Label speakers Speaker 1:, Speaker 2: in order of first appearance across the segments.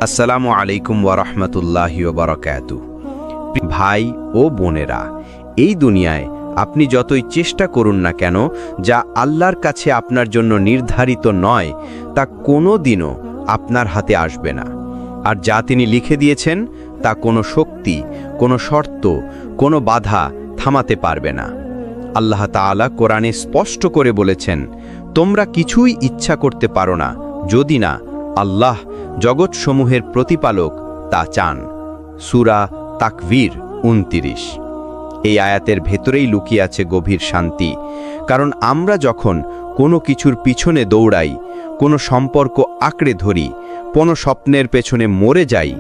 Speaker 1: আসসালামু আলাইকুম ওয়া রাহমাতুল্লাহি ওয়া বারাকাতুহু। ভাই ও বোনেরা, এই দুনিয়ায় আপনি যতই চেষ্টা করুন না কেন, যা আল্লাহর কাছে আপনার জন্য নির্ধারিত নয় তা কোনো দিনও আপনার হাতে আসবে না। আর যা তিনি লিখে দিয়েছেন তা কোনো শক্তি, কোনো শর্ত, কোনো বাধা থামাতে পারবে না। আল্লাহ তাআলা কোরআনে স্পষ্ট করে বলেছেন, তোমরা কিছুই ইচ্ছা করতে পারো না যদি না আল্লাহ জগৎসমূহের প্রতিপালক তা চান। সূরা তাকবীর ২৯। এই আয়াতের ভেতরেই লুকিয়ে আছে গভীর শান্তি। কারণ আমরা যখন কোনো কিছুর পিছনে দৌড়াই, কোনো সম্পর্ক আঁকড়ে ধরি, কোনো স্বপ্নের পেছনে মরে যাই,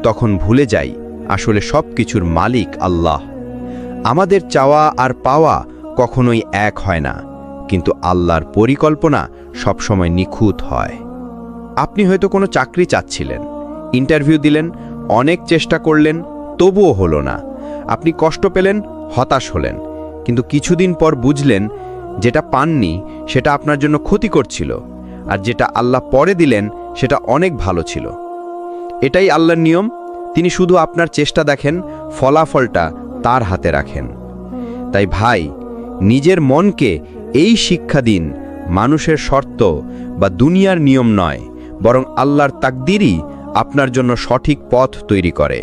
Speaker 1: তখন ভুলে যাই আসলে সব কিছুর মালিক আল্লাহ। আমাদের চাওয়া আর পাওয়া কখনোই এক হয় না, কিন্তু আল্লাহর পরিকল্পনা সবসময় নিখুঁত হয়। আপনি হয়তো কোনো চাকরি চাচ্ছিলেন, ইন্টারভিউ দিলেন, অনেক চেষ্টা করলেন, তবুও হলো না। আপনি কষ্ট পেলেন, হতাশ হলেন, কিন্তু কিছুদিন পর বুঝলেন যেটা পাননি সেটা আপনার জন্য ক্ষতিকর ছিল, আর যেটা আল্লাহ পরে দিলেন সেটা অনেক ভালো ছিল। এটাই আল্লাহর নিয়ম। তিনি শুধু আপনার চেষ্টা দেখেন, ফলাফলটা তার হাতে রাখেন। তাই ভাই, নিজের মনকে এই শিক্ষা দিন, মানুষের শর্ত বা দুনিয়ার নিয়ম নয়, বরং আল্লাহর তাকদীরই আপনার জন্য সঠিক পথ তৈরি করে।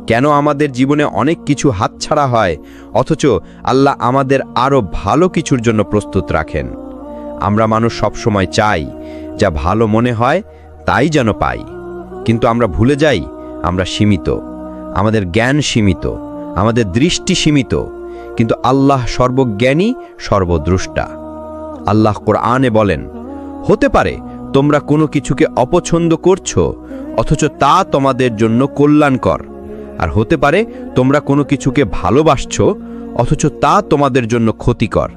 Speaker 1: কেন আমাদের জীবনে অনেক কিছু হাতছাড়া হয়, অথচ আল্লাহ আমাদের আরও ভালো কিছুর জন্য প্রস্তুত রাখেন? আমরা মানুষ সবসময় চাই যা ভালো মনে হয় তাই যেন পাই, কিন্তু আমরা ভুলে যাই আমরা সীমিত, আমাদের জ্ঞান সীমিত, আমাদের দৃষ্টি সীমিত, কিন্তু আল্লাহ সর্বজ্ঞানী, সর্বদ্রষ্টা। আল্লাহ কোরআনে বলেন, হতে পারে তোমরা কোনো কিছুকে অপছন্দ করছো অথচ তা তোমাদের জন্য কল্যাণকর, আর হতে পারে তোমরা কোনো কিছুকে ভালোবাসছো অথচ তা তোমাদের জন্য ক্ষতিকর।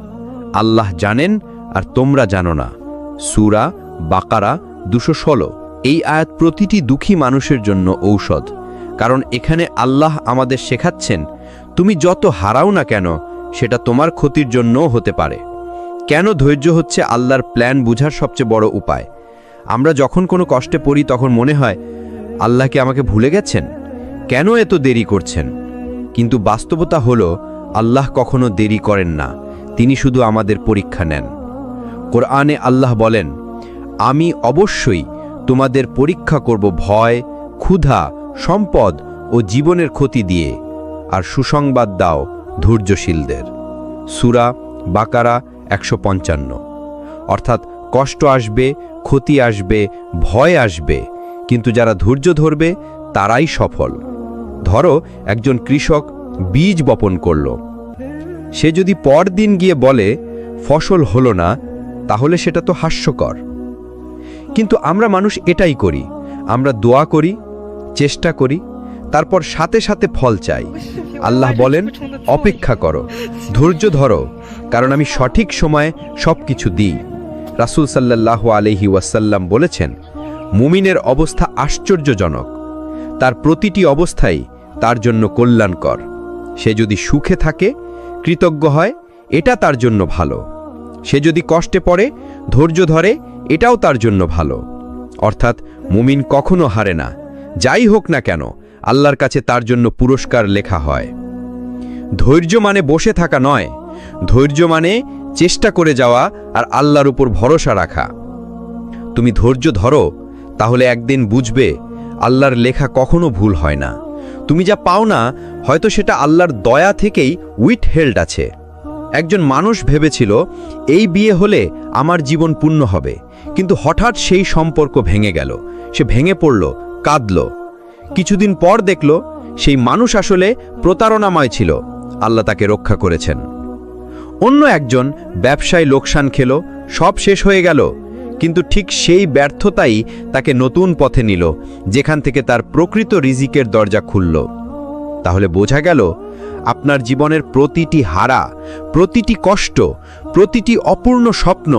Speaker 1: আল্লাহ জানেন আর তোমরা জানো না। সূরা বাকারা ২১৬। এই আয়াত প্রতিটি দুঃখী মানুষের জন্য ঔষধ, কারণ এখানে আল্লাহ আমাদের শেখাচ্ছেন, তুমি যত হারাও না কেন সেটা তোমার ক্ষতির জন্যও হতে পারে। কেন ধৈর্য হচ্ছে আল্লাহর প্ল্যান বুঝার সবচেয়ে বড় উপায়। আমরা যখন কোনো কষ্টে পড়ি তখন মনে হয় আল্লাহ কি আমাকে ভুলে গেছেন, কেন এত দেরি করছেন? কিন্তু বাস্তবতা হলো আল্লাহ কখনো দেরি করেন না, তিনি শুধু আমাদের পরীক্ষা নেন। কোরআনে আল্লাহ বলেন, আমি অবশ্যই তোমাদের পরীক্ষা করব ভয়, ক্ষুধা, সম্পদ ও জীবনের ক্ষতি দিয়ে, আর সুসংবাদ দাও ধৈর্যশীলদের। সূরা বাকারা ১৫৫। অর্থাৎ কষ্ট আসবে, ক্ষতি আসবে, ভয় আসবে, কিন্তু যারা ধৈর্য ধরবে তারাই সফল। ধরো একজন কৃষক বীজ বপন করল, সে যদি পরদিন গিয়ে বলে ফসল হলো না, তাহলে সেটা তো হাস্যকর। কিন্তু আমরা মানুষ এটাই করি, আমরা দোয়া করি, চেষ্টা করি, তারপর সাথে সাথে ফল চাই। আল্লাহ বলেন, অপেক্ষা করো, ধৈর্য ধরো, কারণ আমি সঠিক সময়ে সবকিছু দিই। রাসূল সাল্লাল্লাহু আলাইহি ওয়াসাল্লাম বলেছেন, মুমিনের অবস্থা আশ্চর্যজনক, তার প্রতিটি অবস্থাই তার জন্য কল্যাণকর। সে যদি সুখে থাকে, কৃতজ্ঞ হয়, এটা তার জন্য ভালো। সে যদি কষ্টে পড়ে, ধৈর্য ধরে, এটাও তার জন্য ভালো। অর্থাৎ মুমিন কখনো হারে না, যাই হোক না কেন আল্লাহর কাছে তার জন্য পুরস্কার লেখা হয়। ধৈর্য মানে বসে থাকা নয়, ধৈর্য মানে চেষ্টা করে যাওয়া আর আল্লাহর উপর ভরসা রাখা। তুমি ধৈর্য ধরো, তাহলে একদিন বুঝবে আল্লাহর লেখা কখনো ভুল হয় না। তুমি যা পাও না, হয়তো সেটা আল্লাহর দয়া থেকেই উইথ হেল্ড আছে। একজন মানুষ ভেবেছিল এই বিয়ে হলে আমার জীবন পূর্ণ হবে, কিন্তু হঠাৎ সেই সম্পর্ক ভেঙে গেল। সে ভেঙে পড়ল, কাঁদল। কিছুদিন পর দেখল সেই মানুষ আসলে প্রতারণাময় ছিল, আল্লাহ তাকে রক্ষা করেছেন। অন্য একজন ব্যবসায় লোকসান খেল, সব শেষ হয়ে গেল, কিন্তু ঠিক সেই ব্যর্থতাই তাকে নতুন পথে নিল, যেখান থেকে তার প্রকৃত রিজিকের দরজা খুলল। তাহলে বোঝা গেল, আপনার জীবনের প্রতিটি হারা, প্রতিটি কষ্ট, প্রতিটি অপূর্ণ স্বপ্ন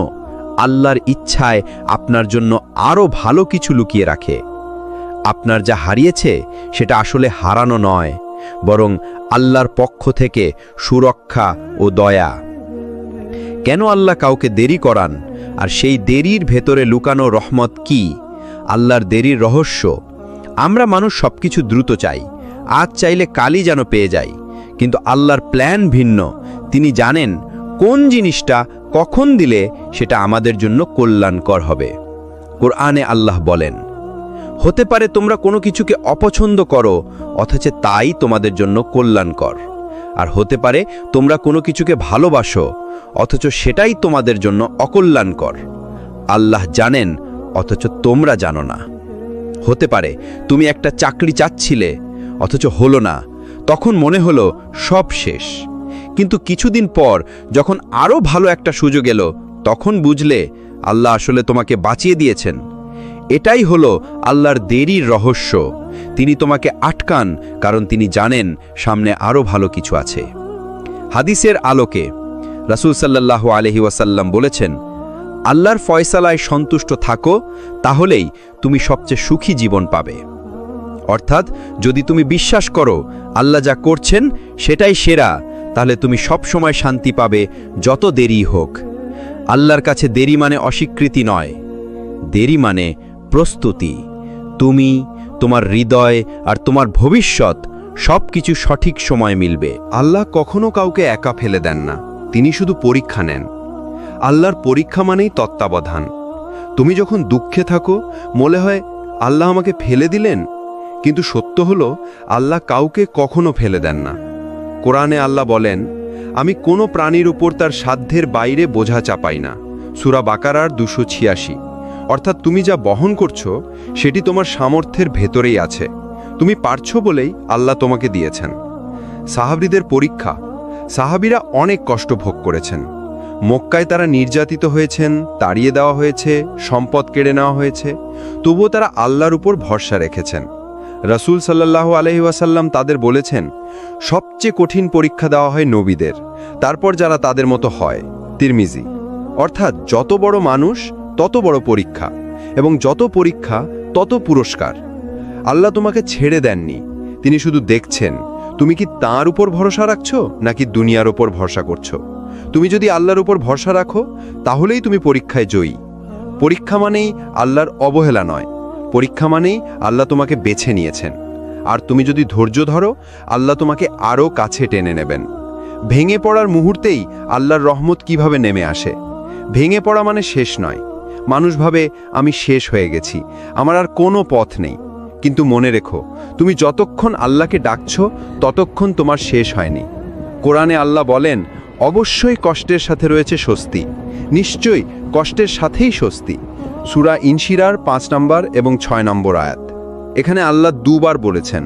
Speaker 1: আল্লাহর ইচ্ছায় আপনার জন্য আরও ভালো কিছু লুকিয়ে রাখে। আপনার যা হারিয়েছে সেটা আসলে হারানো নয়, বরং আল্লাহর পক্ষ থেকে সুরক্ষা ও দয়া। কেন আল্লাহ কাউকে দেরি করান, আর সেই দেরির ভেতরে লুকানো রহমত কি? আল্লাহর দেরির রহস্য, আমরা মানুষ সবকিছু দ্রুত চাই, আজ চাইলে কালই যেন পেয়ে যাই, কিন্তু আল্লাহর প্ল্যান ভিন্ন। তিনি জানেন কোন জিনিসটা কখন দিলে সেটা আমাদের জন্য কল্যাণকর হবে। কোরআনে আল্লাহ বলেন, হতে পারে তোমরা কোনো কিছুকে অপছন্দ করো অথচ তাই তোমাদের জন্য কল্যাণকর, আর হতে পারে তোমরা কোনো কিছুকে ভালোবাসো অথচ সেটাই তোমাদের জন্য অকল্যাণকর। আল্লাহ জানেন অথচ তোমরা জানো না। হতে পারে তুমি একটা চাকরি চাচ্ছিলে অথচ হলো না, তখন মনে হলো সব শেষ, কিন্তু কিছুদিন পর যখন আরও ভালো একটা সুযোগ এলো তখন বুঝলে আল্লাহ আসলে তোমাকে বাঁচিয়ে দিয়েছেন। এটাই হলো আল্লাহর দেরির রহস্য। তিনি তোমাকে আটকান কারণ তিনি জানেন সামনে আরও ভালো কিছু আছে। হাদিসের আলোকে রাসূল সাল্লাল্লাহু আলাইহি ওয়াসাল্লাম বলেছেন, আল্লাহর ফয়সালায় সন্তুষ্ট থাকো, তাহলেই তুমি সবচেয়ে সুখী জীবন পাবে। অর্থাৎ যদি তুমি বিশ্বাস করো আল্লাহ যা করছেন সেটাই সেরা, তাহলে তুমি সব সময় শান্তি পাবে, যত দেরি হোক। আল্লাহর কাছে দেরি মানে অস্বীকৃতি নয়, দেরি মানে প্রস্তুতি। তুমি, তোমার হৃদয় আর তোমার ভবিষ্যৎ সবকিছু সঠিক সময় মিলবে।
Speaker 2: আল্লাহ কখনো কাউকে একা ফেলে দেন না, তিনি শুধু পরীক্ষা নেন। আল্লাহর পরীক্ষা মানেই তত্ত্বাবধান। তুমি যখন দুঃখে থাকো মনে হয় আল্লাহ আমাকে ফেলে দিলেন, কিন্তু সত্য হলো আল্লাহ কাউকে কখনো ফেলে দেন না। কোরআনে আল্লাহ বলেন, আমি কোনো প্রাণীর উপর তার সাধ্যের বাইরে বোঝা চাপাই না। সূরা বাকারার 286। অর্থাৎ তুমি যা বহন করছো সেটি তোমার সামর্থ্যের ভেতরেই আছে, তুমি পারছো বলেই আল্লাহ তোমাকে দিয়েছেন। সাহাবীদের পরীক্ষা, সাহাবীরা অনেক কষ্ট ভোগ করেছেন। মক্কায় তারা নির্যাতিত হয়েছেন, তাড়িয়ে দেওয়া হয়েছে, সম্পদ কেড়ে নেওয়া হয়েছে, তবুও তারা আল্লাহর উপর ভরসা রেখেছেন। রাসূল সাল্লাল্লাহু আলাইহি ওয়াসাল্লাম তাদের বলেছেন, সবচেয়ে কঠিন পরীক্ষা দেওয়া হয় নবীদের, তারপর যারা তাদের মতো হয়। তিরমিজি। অর্থাৎ যত বড় মানুষ তত বড় পরীক্ষা, এবং যত পরীক্ষা তত পুরস্কার। আল্লাহ তোমাকে ছেড়ে দেননি, তিনি শুধু দেখছেন তুমি কি তাঁর উপর ভরসা রাখছো নাকি দুনিয়ার উপর ভরসা করছো। তুমি যদি আল্লাহর উপর ভরসা রাখো তাহলেই তুমি পরীক্ষায় জয়ী। পরীক্ষা মানেই আল্লাহর অবহেলা নয়, পরীক্ষা মানেই আল্লাহ তোমাকে বেছে নিয়েছেন। আর তুমি যদি ধৈর্য ধরো আল্লাহ তোমাকে আরও কাছে টেনে নেবেন। ভেঙে পড়ার মুহূর্তেই আল্লাহর রহমত কিভাবে নেমে আসে। ভেঙে পড়া মানে শেষ নয়। মানুষ ভাবে আমি শেষ হয়ে গেছি, আমার আর কোনো পথ নেই। কিন্তু মনে রেখো, তুমি যতক্ষণ আল্লাহকে ডাকছো ততক্ষণ তোমার শেষ হয়নি। কোরআনে আল্লাহ বলেন, অবশ্যই কষ্টের সাথে রয়েছে স্বস্তি, নিশ্চয়ই কষ্টের সাথেই স্বস্তি। সূরা ইনশিরার 5 নম্বর এবং 6 নম্বর আয়াত। এখানে আল্লাহ দুবার বলেছেন,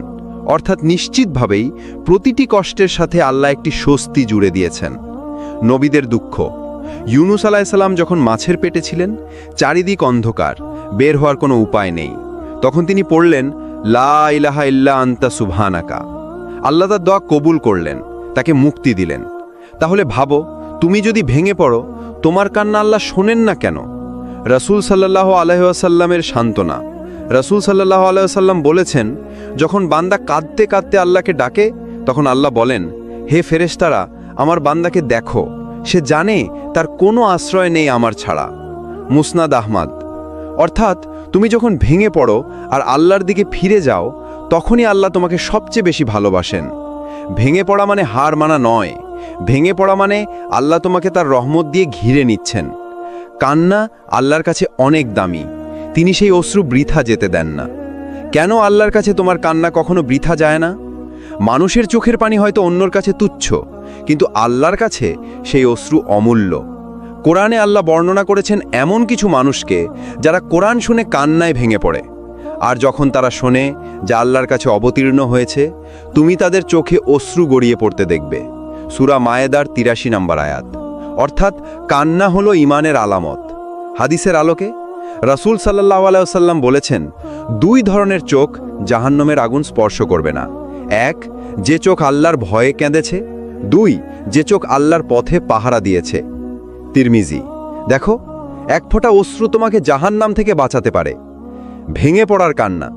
Speaker 2: অর্থাৎ নিশ্চিতভাবেই প্রতিটি কষ্টের সাথে আল্লাহ একটি স্বস্তি জুড়ে দিয়েছেন। নবীদের দুঃখ, ইউনুস আলাইহিস সালাম যখন মাছের পেটে ছিলেন, চারিদিক অন্ধকার, বের হওয়ার কোনো উপায় নেই, তখন তিনি পড়লেন, লা ইলাহা ইল্লা আনতা সুবহানাকা। আল্লাহ তার দোয়া কবুল করলেন, তাকে মুক্তি দিলেন। তাহলে ভাবো, তুমি যদি ভেঙে পড়ো, তোমার কান্না আল্লাহ শোনেন না কেন? রাসূল সাল্লাল্লাহু আলাইহি ওয়াসাল্লামের সান্ত্বনা। রাসূল সাল্লাল্লাহু আলাইহি ওয়াসাল্লাম বলেছেন, যখন বান্দা কাঁদতে কাঁদতে আল্লাহকে ডাকে, তখন আল্লাহ বলেন, হে ফেরেশতারা, আমার বান্দাকে দেখো, সে জানে তার কোনো আশ্রয় নেই আমার ছাড়া। মুসনাদ আহমদ। অর্থাৎ তুমি যখন ভেঙে পড়ো আর আল্লাহর দিকে ফিরে যাও, তখনই আল্লাহ তোমাকে সবচেয়ে বেশি ভালোবাসেন। ভেঙে পড়া মানে হার মানা নয়, ভেঙে পড়া মানে আল্লাহ তোমাকে তার রহমত দিয়ে ঘিরে নিচ্ছেন। কান্না আল্লাহর কাছে অনেক দামি, তিনি সেই অশ্রু বৃথা যেতে দেন না। কেন আল্লাহর কাছে তোমার কান্না কখনো বৃথা যায় না? মানুষের চোখের পানি হয়তো অন্যর কাছে তুচ্ছ, কিন্তু আল্লাহর কাছে সেই অশ্রু অমূল্য। কোরআনে আল্লাহ বর্ণনা করেছেন এমন কিছু মানুষকে যারা কোরআন শুনে কান্নায় ভেঙে পড়ে, আর যখন তারা শোনে যে আল্লাহর কাছে অবতীর্ণ হয়েছে, তুমি তাদের চোখে অশ্রু গড়িয়ে পড়তে দেখবে। সূরা মায়েদার 83 নম্বর আয়াত। অর্থাৎ কান্না হলো ঈমানের আলামত। হাদিসের আলোকে রাসূল সাল্লাল্লাহু আলাইহি ওয়াসাল্লাম বলেছেন, 2 ধরনের চোখ জাহান্নামের আগুন স্পর্শ করবে না। 1, যে চোখ আল্লাহর ভয়ে কেঁদেছে। 2, যে চোখ আল্লাহর পথে পাহারা দিয়েছে। তিরমিজি। দেখো, এক ফোঁটা অশ্রু তোমাকে জাহান্নাম থেকে বাঁচাতে পারে। ভেঙে পড়ার কান্না,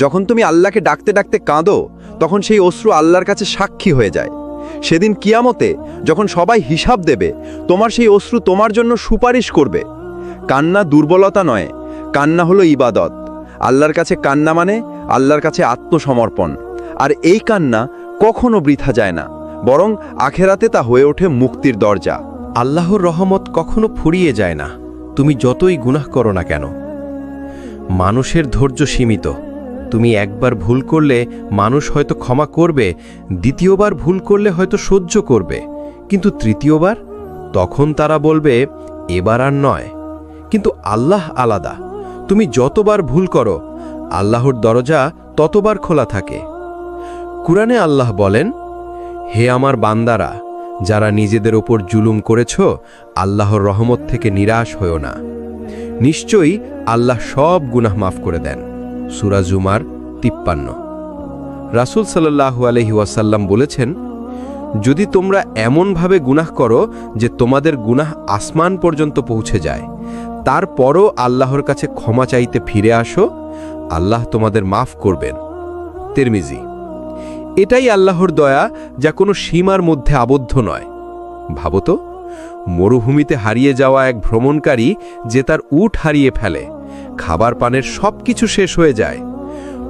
Speaker 2: যখন তুমি আল্লাহকে ডাকতে ডাকতে কাঁদো, তখন সেই অশ্রু আল্লাহর কাছে সাক্ষী হয়ে যায়। সেদিন কিয়ামতে যখন সবাই হিসাব দেবে, তোমার সেই অশ্রু তোমার জন্য সুপারিশ করবে। কান্না দুর্বলতা নয়, কান্না হলো ইবাদত। আল্লাহর কাছে কান্না মানে
Speaker 3: আল্লাহর কাছে আত্মসমর্পণ। আর এই কান্না কখনো বৃথা যায় না, বরং আখেরাতে তা হয়ে ওঠে মুক্তির দরজা।
Speaker 4: আল্লাহর রহমত কখনো ফুরিয়ে যায় না, তুমি যতই গুনাহ করো না কেন। মানুষের ধৈর্য সীমিত। তুমি একবার ভুল করলে মানুষ হয়তো ক্ষমা করবে, দ্বিতীয়বার ভুল করলে হয়তো সহ্য করবে, কিন্তু তৃতীয়বার তখন তারা বলবে এবার আর নয়। কিন্তু আল্লাহ আলাদা। তুমি যতবার ভুল করো, আল্লাহর দরজা ততবার খোলা থাকে। কুরআনে আল্লাহ বলেন, হে আমার বান্দারা, যারা নিজেদের ওপর জুলুম করেছ, আল্লাহর রহমত থেকে নিরাশ হও না। নিশ্চয়ই আল্লাহ সব গুনাহ মাফ করে দেন। সূরা জুমার 53। রাসূল সাল্লাল্লাহু আলাইহি ওয়াসাল্লাম বলেছেন, যদি তোমরা এমনভাবে গুনাহ করো যে তোমাদের গুনাহ আসমান পর্যন্ত পৌঁছে যায়, তারপরও আল্লাহর কাছে ক্ষমা চাইতে ফিরে আসো, আল্লাহ তোমাদের মাফ করবেন। তিরমিজি। এটাই আল্লাহর দয়া, যা কোনো সীমার মধ্যে আবদ্ধ নয়। ভাবো তো, মরুভূমিতে হারিয়ে যাওয়া এক ভ্রমণকারী যে তার উট হারিয়ে ফেলে, খাবার পানের সব কিছু শেষ হয়ে যায়,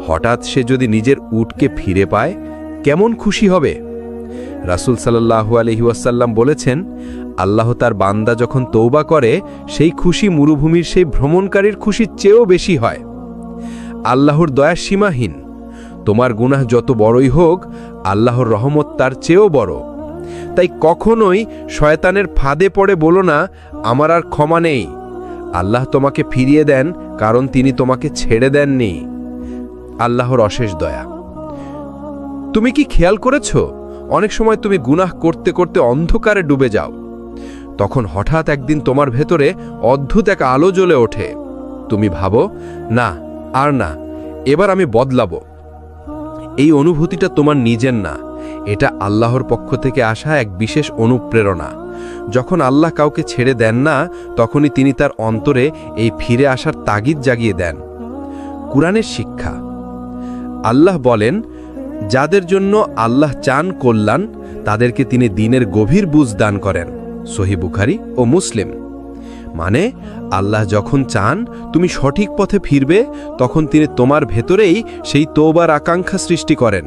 Speaker 4: হঠাৎ সে যদি নিজের উটকে ফিরে পায়, কেমন খুশি হবে। রাসূল সাল্লাল্লাহু আলাইহি ওয়াসাল্লাম বলেছেন, আল্লাহ তার বান্দা যখন তওবা করে, সেই খুশি মরুভূমির সেই ভ্রমণকারীর খুশির চেয়েও বেশি হয়। আল্লাহর দয়া সীমাহীন। তোমার গুনাহ যত বড়ই হোক, আল্লাহর রহমত তার চেয়েও বড়। তাই কখনোই শয়তানের ফাঁদে পড়ে বলো না, আমার আর ক্ষমা নেই। আল্লাহ তোমাকে ফিরিয়ে দেন, কারণ তিনি তোমাকে ছেড়ে দেননি। আল্লাহর অশেষ দয়া। তুমি কি খেয়াল করেছ, অনেক সময় তুমি গুনাহ করতে করতে অন্ধকারে ডুবে যাও, তখন হঠাৎ একদিন তোমার ভেতরে অদ্ভুত এক আলো জ্বলে ওঠে। তুমি ভাবো, না আর না, এবার আমি বদলাবো। এই অনুভূতিটা তোমার নিজের না, এটা আল্লাহর পক্ষ থেকে আসা এক বিশেষ অনুপ্রেরণা। যখন আল্লাহ কাউকে ছেড়ে দেন না, তখনই তিনি তার অন্তরে এই ফিরে আসার তাগিদ জাগিয়ে দেন। কুরআনের শিক্ষা। আল্লাহ বলেন, যাদের জন্য আল্লাহ চান কল্যাণ, তাদেরকে তিনি দ্বীনের গভীর বুঝ দান করেন। সহিহ বুখারী ও মুসলিম। মানে, আল্লাহ যখন চান তুমি সঠিক পথে ফিরবে, তখন তিনি তোমার ভেতরেই সেই তওবার আকাঙ্ক্ষা সৃষ্টি করেন।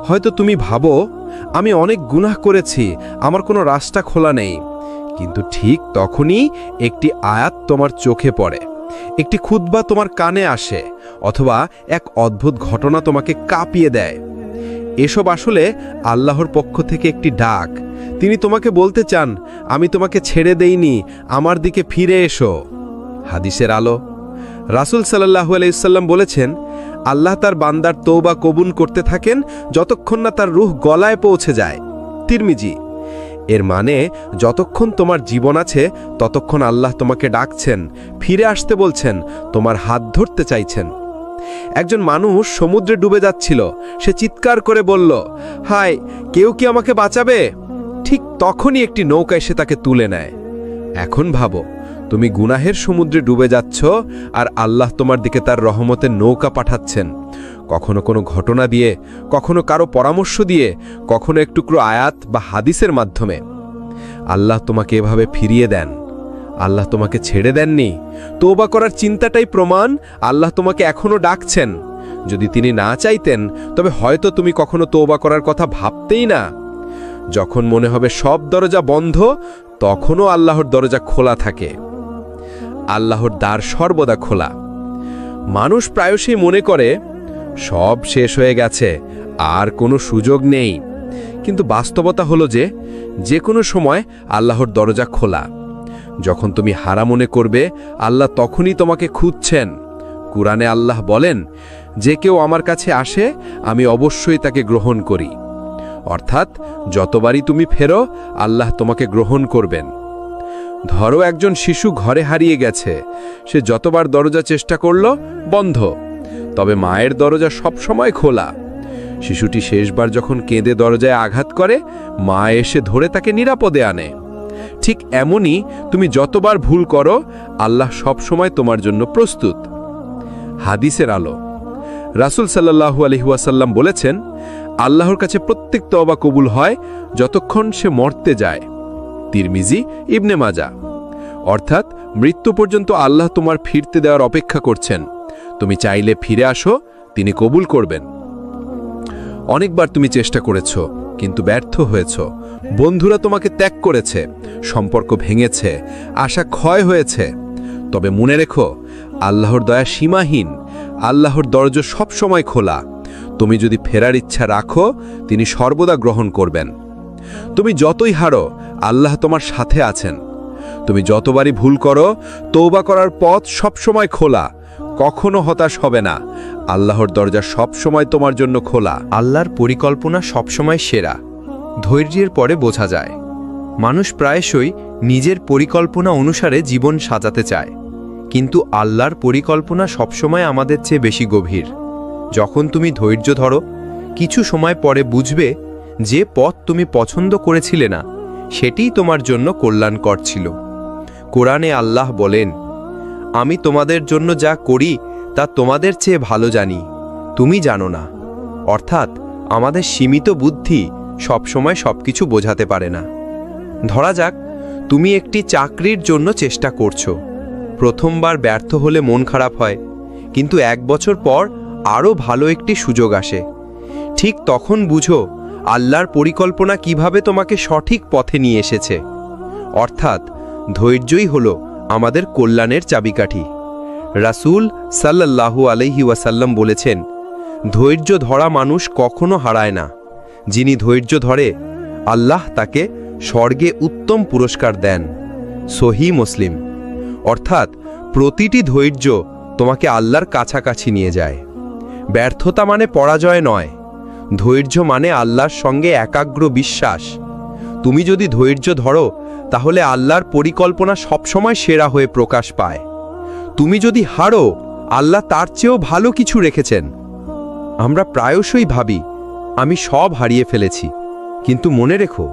Speaker 4: হয়তো তুমি ভাবো, আমি অনেক গুনাহ করেছি, আমার কোনো রাস্তা খোলা নেই। কিন্তু ঠিক তখনই একটি আয়াত তোমার চোখে পড়ে, একটি খুতবা তোমার কানে আসে, অথবা এক অদ্ভুত ঘটনা তোমাকে কাঁপিয়ে দেয়। এসব আসলে আল্লাহর পক্ষ থেকে একটি ডাক। তিনি তোমাকে বলতে চান, আমি তোমাকে ছেড়ে দেইনি, আমার দিকে ফিরে এসো। হাদিসের আলো। রাসূল সাল্লাল্লাহু আলাইহি ওয়াসাল্লাম বলেছেন, আল্লাহ তার বান্দার তওবা কবুল করতে থাকেন যতক্ষণ না তার রূহ গলায় পৌঁছে যায়। তিরমিজি। এর মানে, যতক্ষণ তোমার জীবন আছে ততক্ষণ আল্লাহ তোমাকে ডাকছেন, ফিরে আসতে বলছেন, তোমার হাত ধরতে চাইছেন। একজন মানুষ সমুদ্রে ডুবে যাচ্ছিল। সে চিৎকার করে বলল, হায়, কেউ কি আমাকে বাঁচাবে? ঠিক তখনই একটি নৌকা এসে তাকে তুলে নেয়। এখন ভাবো, তুমি গুনাহের সমুদ্রে ডুবে যাচ্ছ, আর আল্লাহ তোমার দিকে তার রহমতের নৌকা পাঠাচ্ছেন। কখনো কোনো ঘটনা দিয়ে, কখনো কারো পরামর্শ দিয়ে, কখনো এক টুকরো আয়াত বা হাদিসের মাধ্যমে। আল্লাহ তোমাকে এভাবে ফিরিয়ে দেন। আল্লাহ তোমাকে ছেড়ে দেননি। তওবা করার চিন্তাটাই প্রমাণ আল্লাহ তোমাকে এখনো ডাকছেন। যদি তিনি না চাইতেন, তবে হয়তো তুমি কখনো তওবা করার কথা ভাবতেই না। যখন মনে হবে সব দরজা বন্ধ, তখনও আল্লাহর দরজা খোলা থাকে। আল্লাহর দ্বার সর্বদা খোলা। মানুষ প্রায়শই মনে করে সব শেষ হয়ে গেছে, আর কোনো সুযোগ নেই। কিন্তু বাস্তবতা হলো যে কোনো সময় আল্লাহর দরজা খোলা। যখন তুমি হারা মনে করবে, আল্লাহ তখনই তোমাকে খুঁজছেন। কুরআনে আল্লাহ বলেন, যে কেউ আমার কাছে আসে, আমি অবশ্যই তাকে গ্রহণ করি। অর্থাৎ যতবারই তুমি ফেরো, আল্লাহ তোমাকে গ্রহণ করবেন। ধরো একজন শিশু ঘরে হারিয়ে গেছে, সে যতবার দরজা চেষ্টা করল, বন্ধ। তবে মায়ের দরজা সবসময় খোলা। শিশুটি শেষবার যখন কেঁদে দরজায় আঘাত করে, মা এসে ধরে তাকে নিরাপদে আনে। ঠিক এমনই তুমি যতবার ভুল করো, আল্লাহ সবসময় তোমার জন্য প্রস্তুত। হাদিসের আলো। রাসূল সাল্লাল্লাহু আলাইহি ওয়াসাল্লাম বলেছেন, আল্লাহর কাছে প্রত্যেক তওবা কবুল হয় যতক্ষণ সে মরতে যায়। তিরমিজি, ইবনে মাজাহ। অর্থাৎ মৃত্যু পর্যন্ত আল্লাহ তোমার ফিরতে দেওয়ার অপেক্ষা করছেন। তুমি চাইলে ফিরে আসো,
Speaker 2: তিনি কবুল করবেন। অনেকবার তুমি চেষ্টা করেছ, কিন্তু ব্যর্থ হয়েছ। বন্ধুরা তোমাকে ত্যাগ করেছে, সম্পর্ক ভেঙেছে, আশা ক্ষয় হয়েছে। তবে মনে রেখো, আল্লাহর দয়া সীমাহীন, আল্লাহর দরজা সব সময় খোলা। তুমি যদি ফেরার ইচ্ছা রাখো, তিনি সর্বদা গ্রহণ করবেন। তুমি যতই হারো, আল্লাহ তোমার সাথে আছেন। তুমি যতবারই ভুল করো, তওবা করার পথ সবসময় খোলা। কখনো হতাশ হবে না, আল্লাহর দরজা সবসময় তোমার জন্য খোলা।
Speaker 1: আল্লাহর পরিকল্পনা সবসময় সেরা, ধৈর্যের পরে বোঝা যায়। মানুষ প্রায়শই নিজের পরিকল্পনা অনুসারে জীবন সাজাতে চায়, কিন্তু আল্লাহর পরিকল্পনা সবসময় আমাদের চেয়ে বেশি গভীর। যখন তুমি ধৈর্য ধরো, কিছু সময় পরে বুঝবে যে পথ তুমি পছন্দ করেছিলে না, সেটিই তোমার জন্য কল্যাণকর ছিল। কোরআনে আল্লাহ বলেন, আমি তোমাদের জন্য যা করি তা তোমাদের চেয়ে ভালো জানি, তুমি জানো না। অর্থাৎ আমাদের সীমিত বুদ্ধি সবসময় সবকিছু বোঝাতে পারে না। ধরা যাক, তুমি একটি চাকরির জন্য চেষ্টা করছো। প্রথমবার ব্যর্থ হলে মন খারাপ হয়, কিন্তু 1 বছর পর আরও ভালো একটি সুযোগ আসে। ঠিক তখন বুঝো আল্লাহর পরিকল্পনা কিভাবে তোমাকে সঠিক পথে নিয়ে এসেছে। অর্থাৎ ধৈর্যই হলো আমাদের কল্যাণের চাবিকাঠি। রাসূল সাল্লাল্লাহু আলাইহি ওয়াসাল্লাম বলেছেন, ধৈর্য ধরা মানুষ কখনো হারায় না। যিনি ধৈর্য ধরে, আল্লাহ তাকে স্বর্গে উত্তম পুরস্কার দেন। সহিহ মুসলিম। অর্থাৎ প্রতিটি ধৈর্য তোমাকে আল্লাহর কাছাকাছি নিয়ে যায়। ব্যর্থতা মানে পরাজয় নয়, ধৈর্য মানে আল্লাহর সঙ্গে একাগ্র বিশ্বাস। তুমি যদি ধৈর্য ধরো, তাহলে আল্লাহর পরিকল্পনা সবসময় সেরা হয়ে প্রকাশ পায়। তুমি যদি হারো, আল্লাহ তার চেয়েও ভালো কিছু রেখেছেন। আমরা প্রায়শই ভাবি, আমি সব হারিয়ে ফেলেছি, কিন্তু মনে রেখো,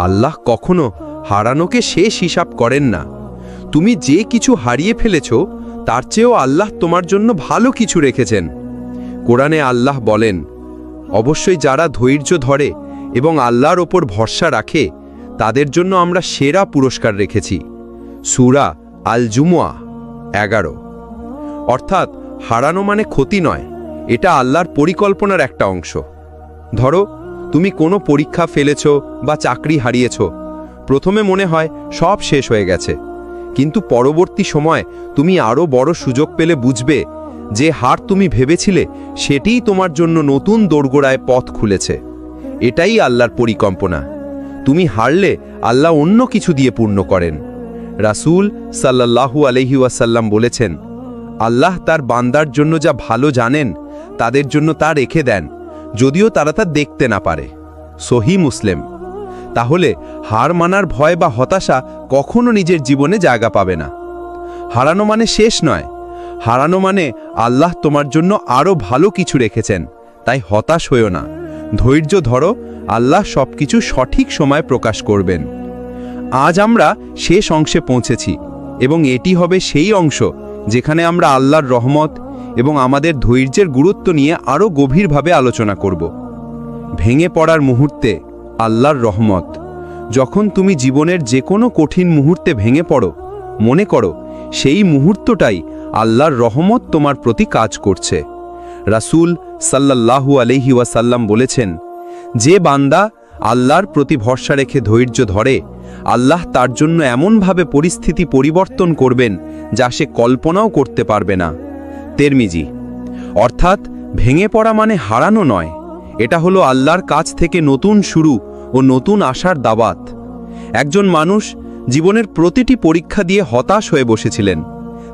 Speaker 1: আল্লাহ কখনো হারানোকে শেষ হিসাব করেন না। তুমি যে কিছু হারিয়ে ফেলেছ, তার চেয়েও আল্লাহ তোমার জন্য ভালো কিছু রেখেছেন। কোরআনে আল্লাহ বলেন, অবশ্যই যারা ধৈর্য ধরে এবং আল্লাহর ওপর ভরসা রাখে, তাদের জন্য আমরা সেরা পুরস্কার রেখেছি। সূরা আল জুমুয়া 11। অর্থাৎ হারানো মানে ক্ষতি নয়, এটা আল্লাহর পরিকল্পনার একটা অংশ। ধরো, তুমি কোনো পরীক্ষা ফেলেছ বা চাকরি হারিয়েছ। প্রথমে মনে হয় সব শেষ হয়ে গেছে, কিন্তু পরবর্তী সময় তুমি আরও বড় সুযোগ পেলে বুঝবে যে হার তুমি ভেবেছিলে সেটিই তোমার জন্য নতুন দোরগোড়ায় পথ খুলেছে। এটাই আল্লাহর পরিকল্পনা। তুমি হারলে আল্লাহ অন্য কিছু দিয়ে পূর্ণ করেন। রাসূল সাল্লাল্লাহু আলাইহি ওয়াসাল্লাম বলেছেন, আল্লাহ তার বান্দার জন্য যা ভালো জানেন, তাদের জন্য তা রেখে দেন, যদিও তারা তা দেখতে না পারে। সহিহ মুসলিম। তাহলে হার মানার ভয় বা হতাশা কখনো নিজের জীবনে জায়গা পাবে না। হারানো মানে শেষ নয়, হারানো মানে আল্লাহ তোমার জন্য আরও ভালো কিছু রেখেছেন। তাই হতাশ হইও না, ধৈর্য ধরো, আল্লাহ সবকিছু সঠিক সময় প্রকাশ করবেন। আজ আমরা শেষ অংশে পৌঁছেছি, এবং এটি হবে সেই অংশ যেখানে আমরা আল্লাহর রহমত এবং আমাদের ধৈর্যের গুরুত্ব নিয়ে আরও গভীরভাবে আলোচনা করব। ভেঙে পড়ার মুহূর্তে আল্লাহর রহমত। যখন তুমি জীবনের যে কোনো কঠিন মুহূর্তে ভেঙে পড়ো, মনে করো সেই মুহূর্তটাই আল্লাহর রহমত তোমার প্রতি কাজ করছে। রাসূল সাল্লাল্লাহু আলাইহি ওয়াসাল্লাম বলেছেন, যে বান্দা আল্লাহর প্রতি ভরসা রেখে ধৈর্য ধরে, আল্লাহ তার জন্য এমনভাবে পরিস্থিতি পরিবর্তন করবেন যা সে কল্পনাও করতে পারবে না। তিরমিজি। অর্থাৎ ভেঙে পড়া মানে হারানো নয়, এটা হলো আল্লাহর কাছ থেকে নতুন শুরু ও নতুন আশার দাওয়াত। একজন মানুষ জীবনের প্রতিটি পরীক্ষা দিয়ে হতাশ হয়ে বসেছিলেন।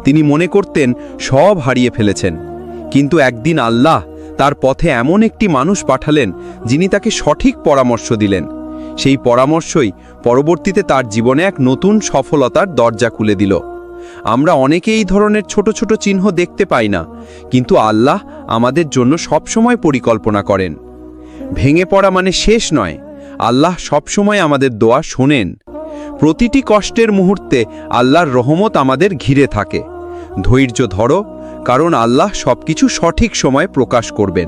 Speaker 1: তিনি মনে করতেন সব হারিয়ে ফেলেছেন, কিন্তু একদিন আল্লাহ তার পথে এমন একটি মানুষ পাঠালেন যিনি তাকে সঠিক পরামর্শ দিলেন। সেই পরামর্শই পরবর্তীতে তার জীবনে এক নতুন সফলতার দরজা খুলে দিল। আমরা অনেকে এই ধরনের ছোট ছোট চিহ্ন দেখতে পাই না, কিন্তু আল্লাহ আমাদের জন্য সবসময় পরিকল্পনা করেন। ভেঙে পড়া মানে শেষ নয়, আল্লাহ সবসময় আমাদের দোয়া শোনেন। প্রতিটি কষ্টের মুহূর্তে আল্লাহর রহমত আমাদের ঘিরে থাকে। ধৈর্য ধরো, কারণ আল্লাহ সবকিছু সঠিক সময়ে প্রকাশ করবেন।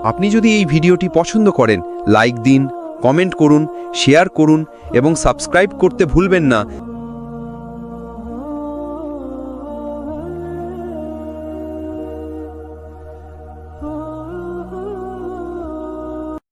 Speaker 1: আপনি যদি এই ভিডিওটি পছন্দ করেন, লাইক দিন, কমেন্ট করুন, শেয়ার করুন এবং সাবস্ক্রাইব করতে ভুলবেন না,